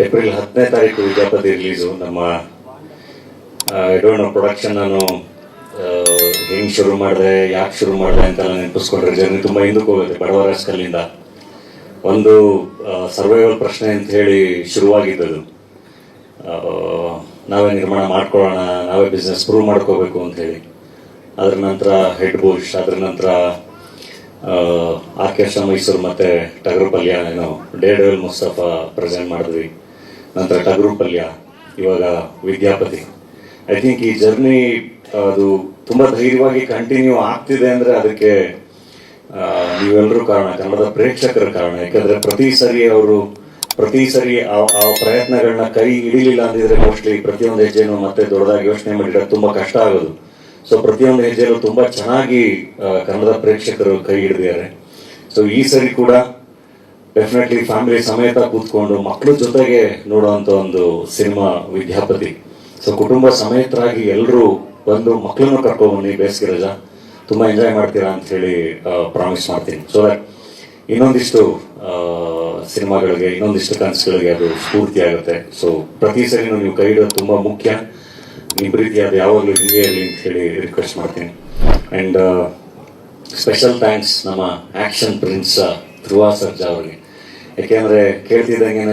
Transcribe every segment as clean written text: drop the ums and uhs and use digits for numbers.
April 10ನೇ ತಾರೀಕು Vidyapati release. ನಮ್ಮ ಎಡೋಣ production ನಾನು ಹೆಂಗೆ ಶುರು ಮಾಡಿದೆ, ಯಾಕೆ ಶುರು ಮಾಡಿದೆ ಅಂತೆಲ್ಲ ನೆನಪಿಸ್ಕೊಂಡ್ರೆ ಜರ್ನಿ ತುಂಬ ಹಿಂದಕ್ಕೆ ಹೋಗುತ್ತೆ. ಬಡವರ ಸ್ಕಲ್ಲಿಂದ ಒಂದು ಸರ್ವೈವಲ್ ಪ್ರಶ್ನೆ ಅಂತ ಹೇಳಿ ಶುರುವಾಗಿದ್ದದು. ನಾವೇ ನಿರ್ಮಾಣ ಮಾಡ್ಕೊಳ್ಳೋಣ, ನಾವೇ ಬಿಸ್ನೆಸ್ ಪ್ರೂವ್ ಮಾಡ್ಕೋಬೇಕು ಅಂತ ಹೇಳಿ. ಅದ್ರ ನಂತರ ಹೆಡ್ ಬುಷ್, ಅದ್ರ ನಂತರ ಆರ್ಕೆಸ್ಟ್ರಾ ಮೈಸೂರು ಮತ್ತು ಟಗರು ಪಲ್ಯ, ಏನೋ ಡೇರ್ಡೆವಿಲ್ ಮುಸ್ತಫಾ ಪ್ರೆಸೆಂಟ್ ಮಾಡಿದ್ವಿ. ನಂತರ ಟಗರು ಪಲ್ಯ, ಇವಾಗ ವಿದ್ಯಾಪತಿ. ಐ ಥಿಂಕ್ ಈ ಜರ್ನಿ ಅದು ತುಂಬ ಧೈರ್ಯವಾಗಿ ಕಂಟಿನ್ಯೂ ಆಗ್ತಿದೆ ಅಂದರೆ ಅದಕ್ಕೆ ನೀವೆಲ್ಲರೂ ಕಾರಣ, ಕನ್ನಡದ ಪ್ರೇಕ್ಷಕರ ಕಾರಣ. ಯಾಕಂದರೆ ಪ್ರತಿ ಸರಿ ಆ ಪ್ರಯತ್ನಗಳನ್ನ ಕೈ ಹಿಡಿಲಿಲ್ಲ ಅಂದಿದ್ರೆ ಮೋಸ್ಟ್ಲಿ ಪ್ರತಿಯೊಂದು ಹೆಜ್ಜೆನೂ ಮತ್ತೆ ದೊಡ್ಡದಾಗಿ ಯೋಚನೆ ಮಾಡಿಡೋದು ತುಂಬ ಕಷ್ಟ ಆಗೋದು. ಸೊ ಪ್ರತಿಯೊಂದು ಹೆಜ್ಜೆಯಲ್ಲೂ ತುಂಬ ಚೆನ್ನಾಗಿ ಕನ್ನಡದ ಪ್ರೇಕ್ಷಕರು ಕೈ ಹಿಡಿದಿದ್ದಾರೆ. ಸೊ ಈ ಸರಿ ಕೂಡ ಡೆಫಿನೆಟ್ಲಿ ಫ್ಯಾಮಿಲಿ ಸಮೇತ ಕೂತ್ಕೊಂಡು ಮಕ್ಕಳ ಜೊತೆಗೆ ನೋಡುವಂಥ ಒಂದು ಸಿನಿಮಾ ವಿದ್ಯಾಪತಿ. ಸೊ ಕುಟುಂಬ ಸಮೇತರಾಗಿ ಎಲ್ಲರೂ ಬಂದು ಮಕ್ಕಳನ್ನು ಕರ್ಕೊಂಡ್ಬನ್ನಿ. ಬೇಸಿಗೆ ರಜಾ ತುಂಬ ಎಂಜಾಯ್ ಮಾಡ್ತೀರಾ ಅಂತ ಹೇಳಿ ಪ್ರಾಮಿಸ್ ಮಾಡ್ತೀನಿ. ಸೊ ದಟ್ ಇನ್ನೊಂದಿಷ್ಟು ಸಿನಿಮಾಗಳಿಗೆ, ಇನ್ನೊಂದಿಷ್ಟು ಕನಸುಗಳಿಗೆ ಅದು ಸ್ಫೂರ್ತಿ ಆಗುತ್ತೆ. ಸೊ ಪ್ರತಿ ಸರಿನೂ ನೀವು ಕೈ ಹಿಡೋದು ತುಂಬ ಮುಖ್ಯ. ನಿಮ್ಮ ಪ್ರೀತಿ ಅದು ಯಾವಾಗಲೂ ಹಿಂಗೆ ಇರಲಿ ಅಂತ ಹೇಳಿ ರಿಕ್ವೆಸ್ಟ್ ಮಾಡ್ತೀನಿ. ಆ್ಯಂಡ್ ಸ್ಪೆಷಲ್ ಥ್ಯಾಂಕ್ಸ್ ನಮ್ಮ ಆ್ಯಕ್ಷನ್ ಪ್ರಿನ್ಸ್ ಧ್ರುವ ಸರ್ಜಾ ಅವರಿಗೆ. ಯಾಕೆಂದರೆ ಕೇಳ್ತಿದ್ದಂಗೆ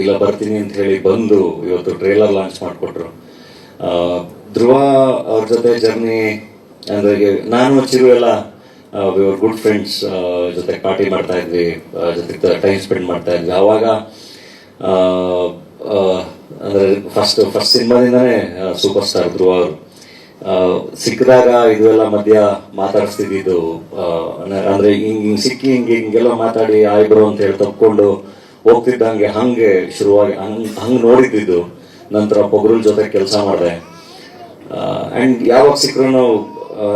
ಇಲ್ಲ ಬರ್ತೀನಿ ಅಂತ ಹೇಳಿ ಬಂದು ಇವತ್ತು ಟ್ರೇಲರ್ ಲಾಂಚ್ ಮಾಡಿಕೊಟ್ರು. ಧ್ರುವ ಅವ್ರ ಜೊತೆ ಜರ್ನಿ ಅಂದರೆ ನಾನು ಚಿರು ಎಲ್ಲ ಗುಡ್ ಫ್ರೆಂಡ್ಸ್, ಜೊತೆ ಪಾರ್ಟಿ ಮಾಡ್ತಾ ಇದ್ವಿ, ಜೊತೆ ಟೈಮ್ ಸ್ಪೆಂಡ್ ಮಾಡ್ತಾ ಇದ್ವಿ. ಆವಾಗ ಅಂದರೆ ಫಸ್ಟ್ ಸಿನಿಮಾದಿಂದನೇ ಸೂಪರ್ ಸ್ಟಾರ್ ಧ್ರುವ ಅವರು. ಸಿಕ್ಕಿದಾಗ ಇದೆಲ್ಲ ಮಧ್ಯ ಮಾತಾಡಿಸ್ತಿದ್ದು, ಅಂದರೆ ಹಿಂಗೆ ಸಿಕ್ಕಿ ಹಿಂಗೆಲ್ಲ ಮಾತಾಡಿ ಆಯ್ಬ್ರೋ ಅಂತ ಹೇಳಿ ತಪ್ಕೊಂಡು ಹೋಗ್ತಿದ್ದಂಗೆ ಹಂಗೆ ಶುರುವಾಗಿ ಹಂಗೆ ನೋಡಿದ್ದು. ನಂತರ ಪೊಗರುಲ್ ಜೊತೆ ಕೆಲಸ ಮಾಡಿದೆ. ಆ್ಯಂಡ್ ಯಾವಾಗ ಸಿಕ್ಕರೂ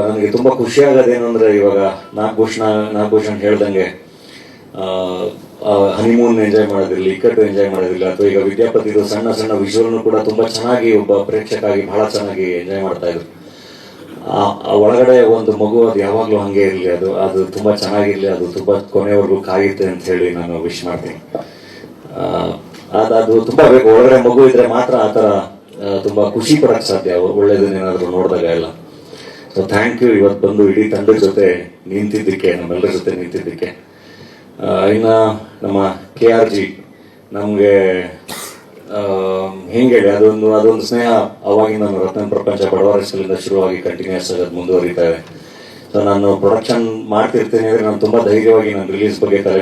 ನನಗೆ ತುಂಬ ಖುಷಿ ಆಗೋದೇನು ಅಂದರೆ, ಇವಾಗ ನಾಗಭೂಷಣ್ ಹೇಳ್ದಂಗೆ ಹನಿಮೂನ್ ಎಂಜಾಯ್ ಮಾಡೋದಿರಲಿ, ಇಕ್ಕಟ್ಟು ಎಂಜಾಯ್ ಮಾಡೋದಿಲ್ಲ, ಅಥವಾ ಈಗ ವಿದ್ಯಾಪತಿದು ಸಣ್ಣ ಸಣ್ಣ ವಿಜುವಲ್ನು ಕೂಡ ತುಂಬ ಚೆನ್ನಾಗಿ ಒಬ್ಬ ಪ್ರೇಕ್ಷಕಾಗಿ ಬಹಳ ಚೆನ್ನಾಗಿ ಎಂಜಾಯ್ ಮಾಡ್ತಾ ಇದ್ರು. ಒಳಗಡೆ ಒಂದು ಮಗು ಅದು ಯಾವಾಗಲೂ ಹಾಗೆ ಇರಲಿ, ಅದು ತುಂಬ ಚೆನ್ನಾಗಿರಲಿ, ಅದು ತುಂಬ ಕೊನೆವರೆಗೂ ಕಾಯುತ್ತೆ ಅಂತ ಹೇಳಿ ನಾನು ವಿಶ್ ಮಾಡ್ತೀನಿ. ಅದು ತುಂಬ ಬೇಕು. ಒಳಗಡೆ ಮಗು ಇದ್ರೆ ಮಾತ್ರ ಆ ಥರ ತುಂಬ ಖುಷಿ ಪಡೋಕ್ಕೆ ಸಾಧ್ಯ, ಒಳ್ಳೇದನ್ನೇನಾದರೂ ನೋಡಿದಾಗ ಎಲ್ಲ. ಸೊ ಥ್ಯಾಂಕ್ ಯು, ಇವತ್ತು ಬಂದು ಇಡೀ ತಂಡದ ಜೊತೆ ನಿಂತಿದ್ದಕ್ಕೆ, ನಮ್ಮೆಲ್ಲರ ಜೊತೆ ನಿಂತಿದ್ದಕ್ಕೆ. ಇನ್ನು ನಮ್ಮ KRG ನಮಗೆ ಹೆಂಗೆ ಹೇಳಿ, ಅದೊಂದು ಸ್ನೇಹ ಅವಾಗಿಂದ ನಾನು ರತ್ನ ಪ್ರಪಂಚ ಬಡವರ ಸ್ಕೂಲಿಂದ ಶುರುವಾಗಿ ಕಂಟಿನ್ಯೂಸ್ ಆಗೋದು ಮುಂದುವರಿತಾ ಇದೆ. ಸೊ ನಾನು ಪ್ರೊಡಕ್ಷನ್ ಮಾಡ್ತಿರ್ತೀನಿ ಅಂದರೆ ನಾನು ತುಂಬ ಧೈರ್ಯವಾಗಿ ನಾನು ರಿಲೀಸ್ ಬಗ್ಗೆ